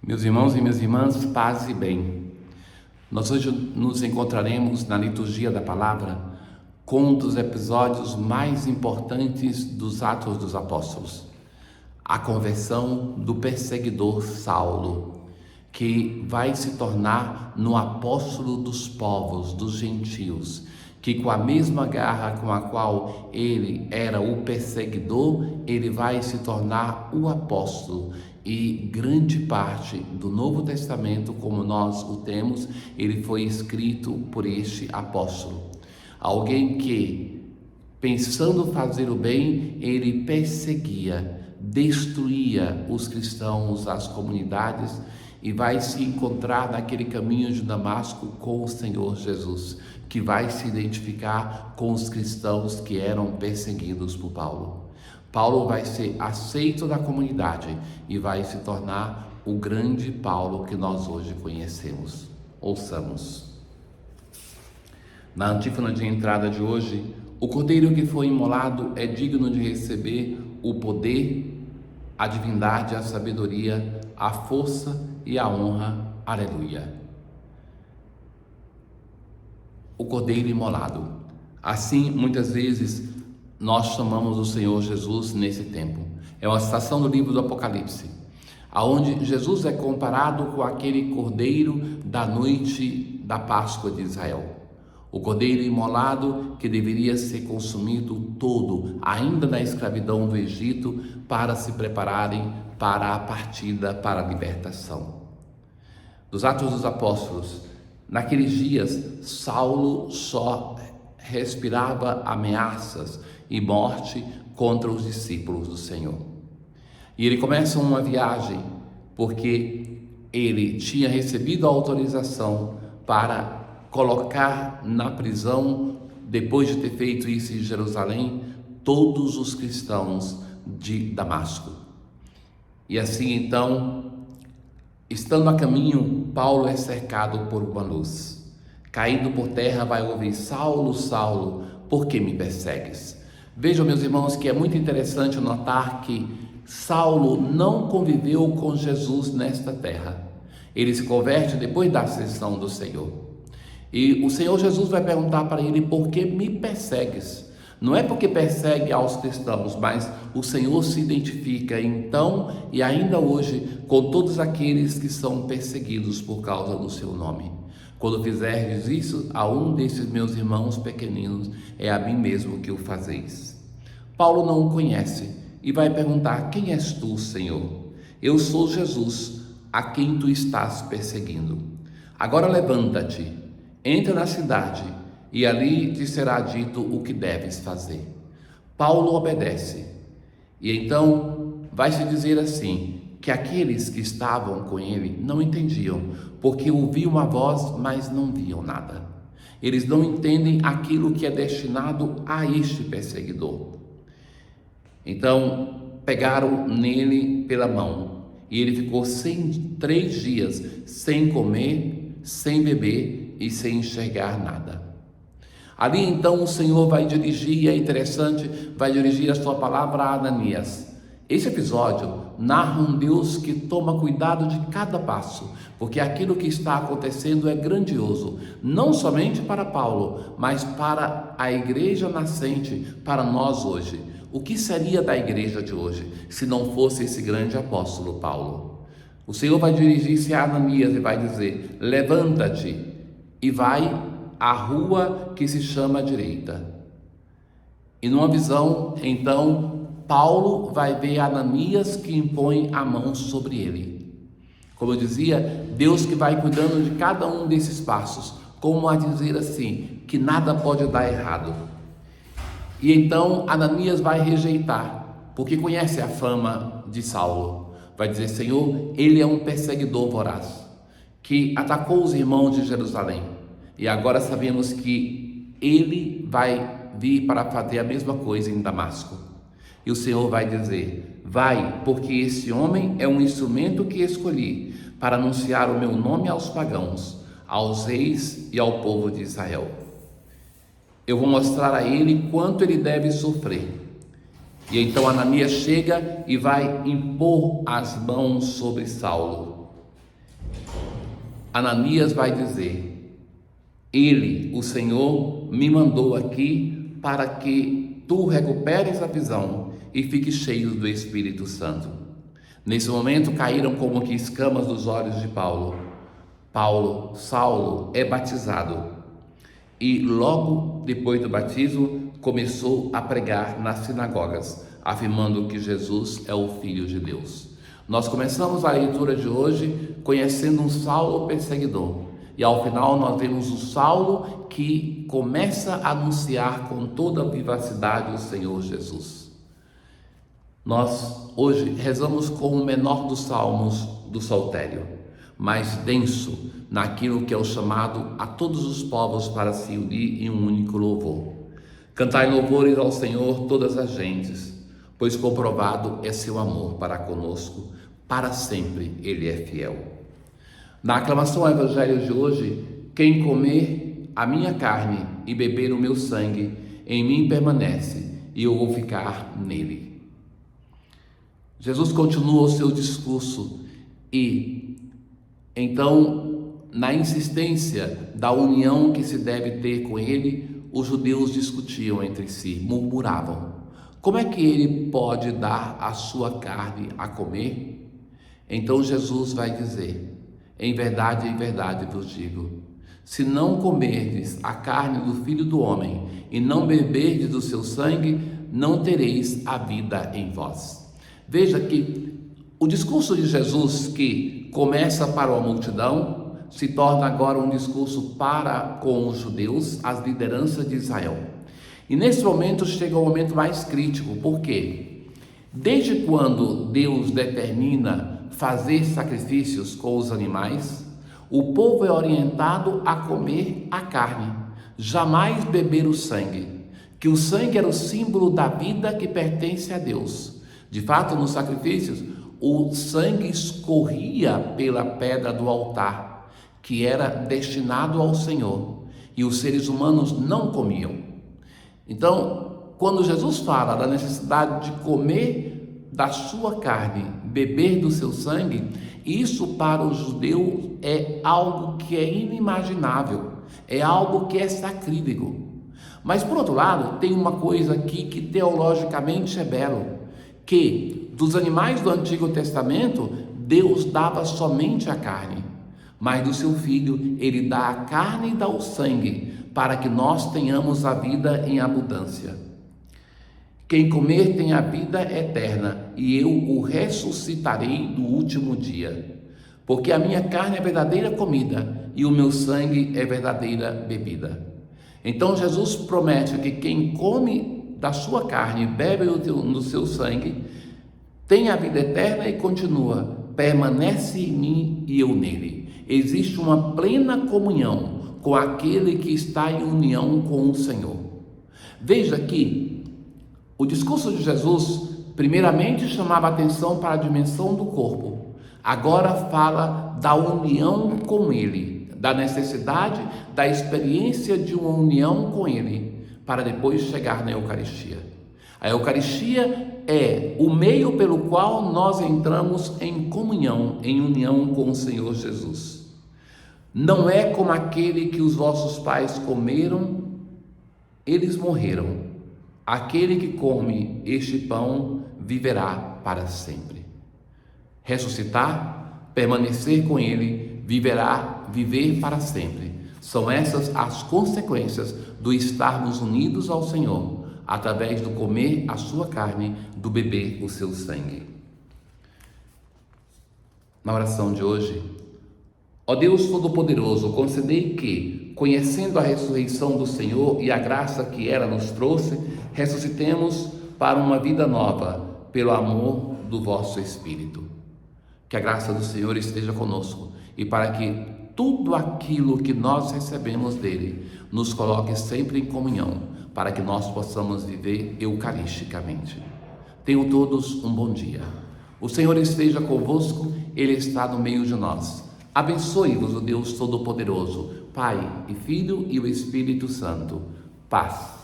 Meus irmãos e minhas irmãs, paz e bem. Nós hoje nos encontraremos na liturgia da palavra com um dos episódios mais importantes dos Atos dos Apóstolos, a conversão do perseguidor Saulo, que vai se tornar no apóstolo dos povos, dos gentios, que com a mesma garra com a qual ele era o perseguidor, ele vai se tornar o apóstolo. E grande parte do Novo Testamento, como nós o temos, ele foi escrito por este apóstolo. Alguém que, pensando fazer o bem, ele perseguia, destruía os cristãos, as comunidades, e vai se encontrar naquele caminho de Damasco com o Senhor Jesus, que vai se identificar com os cristãos que eram perseguidos por Paulo. Paulo vai ser aceito na comunidade e vai se tornar o grande Paulo que nós hoje conhecemos. Ouçamos. Na antífona de entrada de hoje, o cordeiro que foi imolado é digno de receber o poder, a divindade, a sabedoria, a força e a honra. Aleluia. O cordeiro imolado. Assim, muitas vezes, nós chamamos o Senhor Jesus nesse tempo. É uma citação do livro do Apocalipse, aonde Jesus é comparado com aquele cordeiro da noite da Páscoa de Israel. O cordeiro imolado que deveria ser consumido todo, ainda na escravidão do Egito, para se prepararem para a partida, para a libertação. Dos Atos dos Apóstolos, naqueles dias, Saulo só respirava ameaças e morte contra os discípulos do Senhor. E ele começa uma viagem porque ele tinha recebido a autorização para colocar na prisão, depois de ter feito isso em Jerusalém, todos os cristãos de Damasco. E assim então, estando a caminho, Paulo é cercado por uma luz. Caindo por terra vai ouvir: Saulo, Saulo, por que me persegues? Vejam, meus irmãos, que é muito interessante notar que Saulo não conviveu com Jesus nesta terra. Ele se converte depois da ascensão do Senhor. E o Senhor Jesus vai perguntar para ele: por que me persegues? Não é porque persegue aos cristãos, mas o Senhor se identifica então e ainda hoje com todos aqueles que são perseguidos por causa do seu nome. Quando fizerdes isso a um desses meus irmãos pequeninos, é a mim mesmo que o fazeis. Paulo não o conhece e vai perguntar: quem és tu, Senhor? Eu sou Jesus, a quem tu estás perseguindo. Agora levanta-te, entra na cidade e ali te será dito o que deves fazer. Paulo obedece e então vai se dizer assim, que aqueles que estavam com ele não entendiam, porque ouviam a voz, mas não viam nada. Eles não entendem aquilo que é destinado a este perseguidor. Então, pegaram nele pela mão, e ele ficou 3 dias sem comer, sem beber e sem enxergar nada. Ali então o Senhor vai dirigir, e é interessante, vai dirigir a sua palavra a Ananias. Esse episódio narra um Deus que toma cuidado de cada passo, porque aquilo que está acontecendo é grandioso, não somente para Paulo, mas para a igreja nascente, para nós hoje. O que seria da igreja de hoje, se não fosse esse grande apóstolo Paulo? O Senhor vai dirigir-se a Ananias e vai dizer: levanta-te e vai à rua que se chama direita. E numa visão, então, Paulo vai ver Ananias que impõe a mão sobre ele. Como eu dizia, Deus que vai cuidando de cada um desses passos, como a dizer assim, que nada pode dar errado. E então Ananias vai rejeitar, porque conhece a fama de Saulo. Vai dizer: Senhor, ele é um perseguidor voraz, que atacou os irmãos de Jerusalém. E agora sabemos que ele vai vir para fazer a mesma coisa em Damasco. E o Senhor vai dizer: vai, porque esse homem é um instrumento que escolhi para anunciar o meu nome aos pagãos, aos reis e ao povo de Israel. Eu vou mostrar a ele quanto ele deve sofrer. E então Ananias chega e vai impor as mãos sobre Saulo. Ananias vai dizer: Ele, o Senhor, me mandou aqui para que tu recuperes a visão e fiques cheio do Espírito Santo. Nesse momento caíram como que escamas dos olhos de Paulo. Saulo é batizado e logo depois do batismo começou a pregar nas sinagogas, afirmando que Jesus é o Filho de Deus. Nós começamos a leitura de hoje conhecendo um Saulo perseguidor e ao final nós vemos o Saulo que começa a anunciar com toda a vivacidade o Senhor Jesus. Nós hoje rezamos com o menor dos salmos do Saltério, mais denso naquilo que é o chamado a todos os povos para se unir em um único louvor. Cantai louvores ao Senhor todas as gentes, pois comprovado é seu amor para conosco, para sempre Ele é fiel. Na aclamação ao Evangelho de hoje, quem comer a minha carne e beber o meu sangue, em mim permanece e eu vou ficar nele. Jesus continua o seu discurso e, então, na insistência da união que se deve ter com ele, os judeus discutiam entre si, murmuravam: como é que ele pode dar a sua carne a comer? Então Jesus vai dizer: em verdade vos digo, se não comerdes a carne do Filho do Homem e não beberdes do seu sangue, não tereis a vida em vós. Veja que o discurso de Jesus, que começa para a multidão, se torna agora um discurso para com os judeus, as lideranças de Israel. E nesse momento chega o momento mais crítico. Por quê? Desde quando Deus determina fazer sacrifícios com os animais, o povo é orientado a comer a carne, jamais beber o sangue, que o sangue era o símbolo da vida que pertence a Deus. De fato, nos sacrifícios, o sangue escorria pela pedra do altar, que era destinado ao Senhor, e os seres humanos não comiam. Então, quando Jesus fala da necessidade de comer da sua carne, beber do seu sangue, isso para o judeu é algo que é inimaginável, é algo que é sacrílego. Mas, por outro lado, tem uma coisa aqui que teologicamente é belo, que dos animais do Antigo Testamento, Deus dava somente a carne, mas do seu Filho, Ele dá a carne e dá o sangue, para que nós tenhamos a vida em abundância. Quem comer tem a vida eterna, e eu o ressuscitarei no último dia. Porque a minha carne é verdadeira comida, e o meu sangue é verdadeira bebida. Então Jesus promete que quem come da sua carne e bebe no seu sangue, tem a vida eterna e continua: permanece em mim e eu nele. Existe uma plena comunhão com aquele que está em união com o Senhor. Veja que o discurso de Jesus, primeiramente, chamava atenção para a dimensão do corpo. Agora fala da união com Ele, da necessidade, da experiência de uma união com Ele, para depois chegar na Eucaristia. A Eucaristia é o meio pelo qual nós entramos em comunhão, em união com o Senhor Jesus. Não é como aquele que os vossos pais comeram, eles morreram. Aquele que come este pão viverá para sempre. Ressuscitar, permanecer com Ele, viver para sempre. São essas as consequências do estarmos unidos ao Senhor, através do comer a sua carne, do beber o seu sangue. Na oração de hoje: ó Deus Todo-Poderoso, concedei que, conhecendo a ressurreição do Senhor e a graça que ela nos trouxe, ressuscitemos para uma vida nova, pelo amor do vosso Espírito. Que a graça do Senhor esteja conosco e para que tudo aquilo que nós recebemos dele nos coloque sempre em comunhão, para que nós possamos viver eucaristicamente. Tenham todos um bom dia. O Senhor esteja convosco, Ele está no meio de nós. Abençoe-vos o Deus Todo-Poderoso, Pai e Filho e o Espírito Santo. Paz.